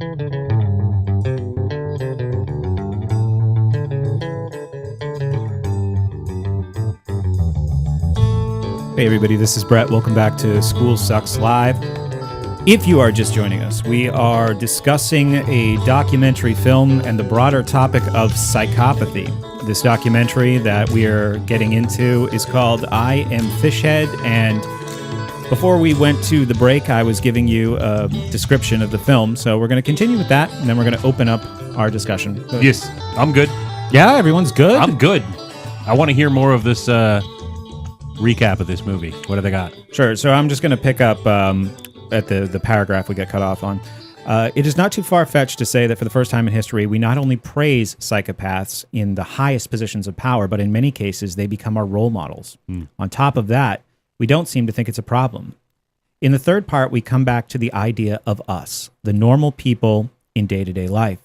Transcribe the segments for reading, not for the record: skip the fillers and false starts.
Hey everybody, this is Brett. Welcome back to School Sucks Live. If you are just joining us, we are discussing a documentary film and the broader topic of psychopathy. This documentary that we are getting into is called I Am Fishead, and before we went to the break, I was giving you a description of the film, so we're going to continue with that, and then we're going to open up our discussion. Yes, I'm good. Yeah, everyone's good? I'm good. I want to hear more of this recap of this movie. What do they got? Sure, so I'm just going to pick up at the paragraph we got cut off on. It is not too far-fetched to say that for the first time in history, we not only praise psychopaths in the highest positions of power, but in many cases, they become our role models. On top of that, we don't seem to think it's a problem. In the third part, we come back to the idea of us, the normal people in day-to-day life.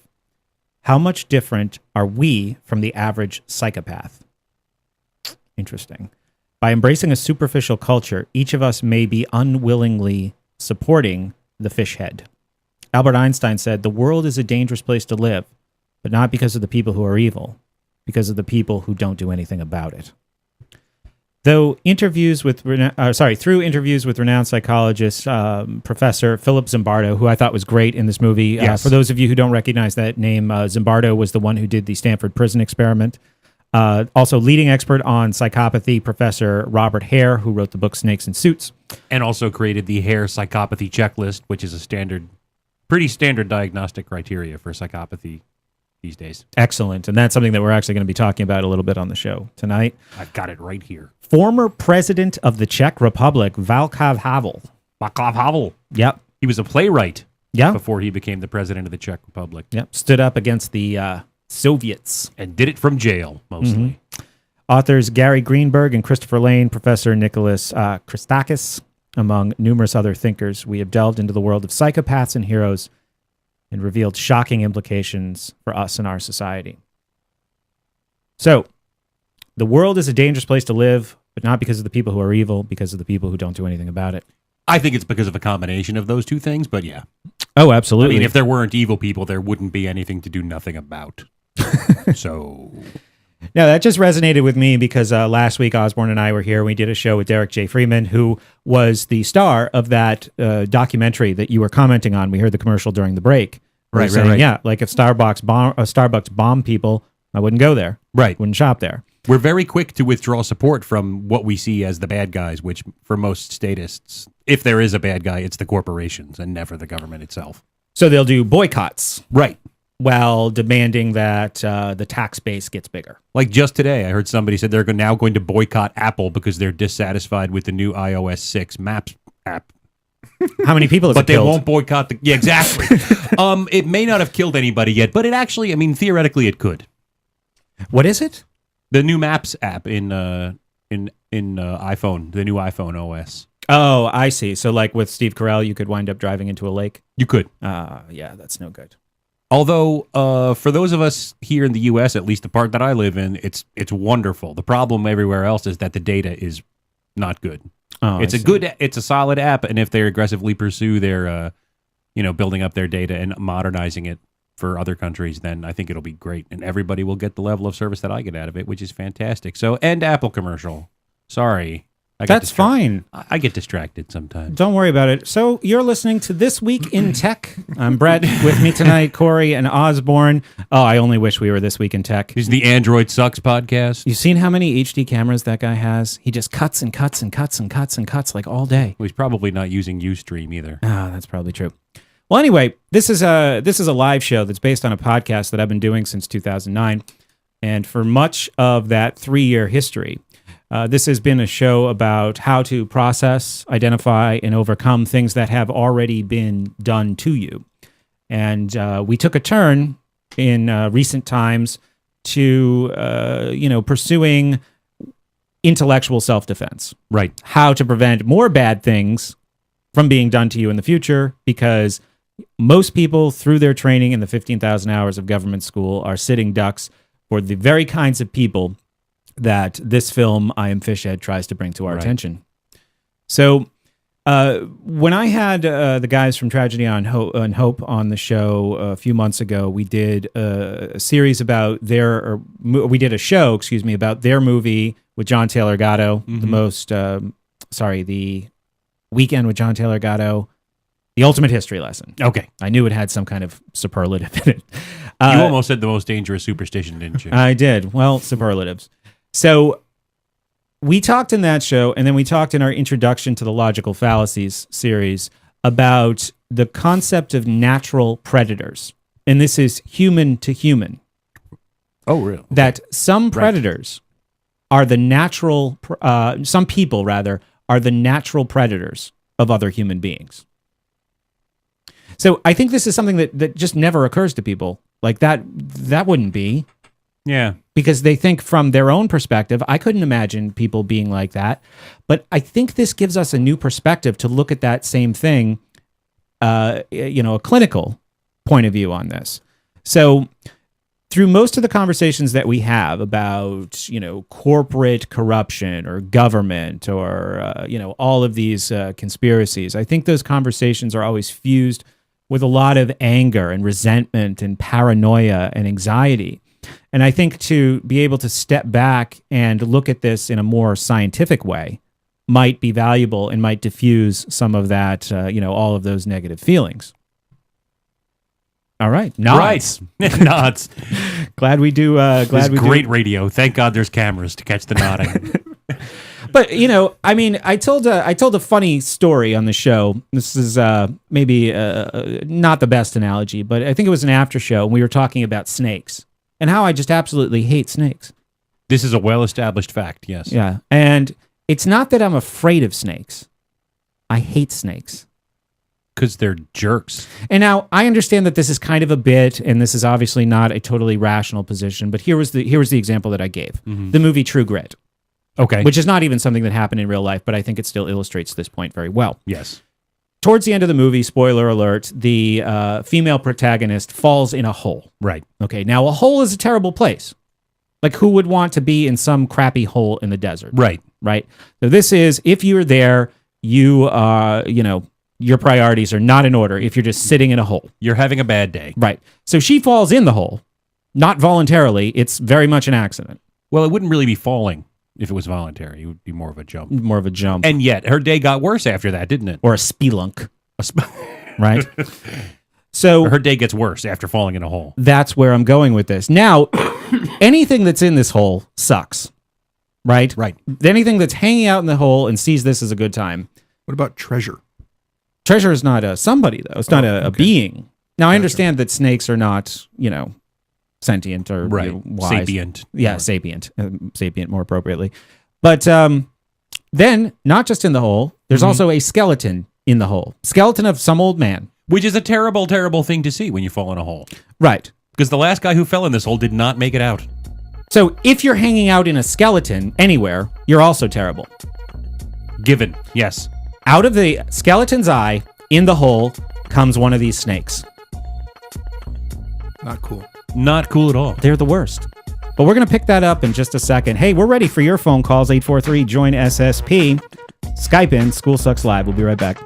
How much different are we from the average psychopath? Interesting. By embracing a superficial culture, each of us may be unwillingly supporting the fish head. Albert Einstein said, "The world is a dangerous place to live, but not because of the people who are evil, because of the people who don't do anything about it." Through interviews with renowned psychologist Professor Philip Zimbardo, who I thought was great in this movie. Yes. For those of you who don't recognize that name, Zimbardo was the one who did the Stanford prison experiment. Also, leading expert on psychopathy, Professor Robert Hare, who wrote the book Snakes and Suits. And also created the Hare psychopathy checklist, which is a pretty standard diagnostic criteria for psychopathy these days. Excellent. And that's something that we're actually going to be talking about a little bit on the show tonight. I've got it right here. Former president of the Czech Republic, Václav Havel. Václav Havel. Yep. He was a playwright Yeah. before he became the president of the Czech Republic. Yep. Stood up against the Soviets. And did it from jail, mostly. Authors Gary Greenberg and Christopher Lane, Professor Nicholas Christakis, among numerous other thinkers, we have delved into the world of psychopaths and heroes and revealed shocking implications for us and our society. So, the world is a dangerous place to live, but not because of the people who are evil, because of the people who don't do anything about it. I think it's because of a combination of those two things, but yeah. Oh, absolutely. I mean, if there weren't evil people, there wouldn't be anything to do nothing about. So... No, that just resonated with me because last week Osborne and I were here. We did a show with Derek J. Freeman, who was the star of that documentary that you were commenting on. We heard the commercial during the break. Right. Yeah, like if Starbucks bomb people, I wouldn't go there. Right. Wouldn't shop there. We're very quick to withdraw support from what we see as the bad guys, which for most statists, if there is a bad guy, it's the corporations and never the government itself. So they'll do boycotts. Right. While demanding that the tax base gets bigger. Like just today, I heard somebody said they're now going to boycott Apple because they're dissatisfied with the new iOS 6 Maps app. How many people have But it killed? They won't boycott the... Yeah, exactly. It may not have killed anybody yet, but it actually, I mean, theoretically it could. What is it? The new Maps app in iPhone, the new iPhone OS. Oh, I see. So like with Steve Carell, you could wind up driving into a lake? You could. Yeah, that's no good. Although, for those of us here in the U.S., at least the part that I live in, it's wonderful. The problem everywhere else is that the data is not good. Oh, It's a solid app, and if they aggressively pursue their, building up their data and modernizing it for other countries, then I think it'll be great, and everybody will get the level of service that I get out of it, which is fantastic. So, end Apple commercial. Sorry. That's fine. I get distracted sometimes. Don't worry about it. So you're listening to This Week in Tech. I'm Brett. With me tonight, Cory and Osborne. Oh, I only wish we were This Week in Tech. This is the Android Sucks podcast. You've seen how many HD cameras that guy has? He just cuts and cuts and cuts and cuts and cuts like all day. Well, he's probably not using Ustream either. Ah, that's probably true. Well, anyway, this is a live show that's based on a podcast that I've been doing since 2009. And for much of that 3-year history, this has been a show about how to process, identify, and overcome things that have already been done to you. And we took a turn in recent times to, pursuing intellectual self-defense. Right. How to prevent more bad things from being done to you in the future, because most people, through their training in the 15,000 hours of government school, are sitting ducks for the very kinds of people that this film, I Am Fishead, tries to bring to our attention. So When I had the guys from Tragedy on Hope on the show a few months ago, we did a series about we did a show, about their movie with John Taylor Gatto, the Weekend with John Taylor Gatto, The Ultimate History Lesson. Okay. I knew it had some kind of superlative in it. You almost said the most dangerous superstition, didn't you? I did. Well, superlatives. So we talked in that show, and then we talked in our Introduction to the Logical Fallacies series about the concept of natural predators. And this is human to human. Oh, really? Okay. That some predators are the natural, some people rather, are the natural predators of other human beings. So I think this is something that just never occurs to people. Like that wouldn't be. Yeah. Because they think from their own perspective. I couldn't imagine people being like that. But I think this gives us a new perspective to look at that same thing, a clinical point of view on this. So through most of the conversations that we have about, corporate corruption or government or, all of these conspiracies, I think those conversations are always fused with a lot of anger and resentment and paranoia and anxiety. And I think to be able to step back and look at this in a more scientific way might be valuable and might diffuse some of that, all of those negative feelings. All right. Nods. Right. Nods. Glad we do. Great radio. Thank God there's cameras to catch the nodding. But, I told a funny story on the show. This is maybe not the best analogy, but I think it was an after show, and we were talking about snakes and how I just absolutely hate snakes. This is a well-established fact, yes. Yeah. And it's not that I'm afraid of snakes. I hate snakes. Because they're jerks. And now I understand that this is kind of a bit, and this is obviously not a totally rational position, but here was the example that I gave. Mm-hmm. The movie True Grit. Okay. Which is not even something that happened in real life, but I think it still illustrates this point very well. Yes. Towards the end of the movie, spoiler alert, the female protagonist falls in a hole. Right. Okay, now a hole is a terrible place. Like, who would want to be in some crappy hole in the desert? Right. Right? So this is, if you're there, you your priorities are not in order if you're just sitting in a hole. You're having a bad day. Right. So she falls in the hole, not voluntarily. It's very much an accident. Well, it wouldn't really be falling if it was voluntary. It would be more of a jump. More of a jump. And yet, her day got worse after that, didn't it? Or a spelunk. Right? So or her day gets worse after falling in a hole. That's where I'm going with this. Now, anything that's in this hole sucks. Right? Right. Anything that's hanging out in the hole and sees this as a good time. What about treasure? Treasure is not a somebody, though. It's not a being. Now, I understand that snakes are not, sentient or wise. Sapient. Yeah, sapient. Sapient more appropriately. But then, not just in the hole, there's also a skeleton in the hole. Skeleton of some old man. Which is a terrible, terrible thing to see when you fall in a hole. Right. Because the last guy who fell in this hole did not make it out. So if you're hanging out in a skeleton anywhere, you're also terrible. Given. Yes. Out of the skeleton's eye, in the hole, comes one of these snakes. Not cool. Not cool at all. They're the worst. But we're going to pick that up in just a second. Hey, we're ready for your phone calls. 843-JOIN-SSP. Skype in. School Sucks Live. We'll be right back.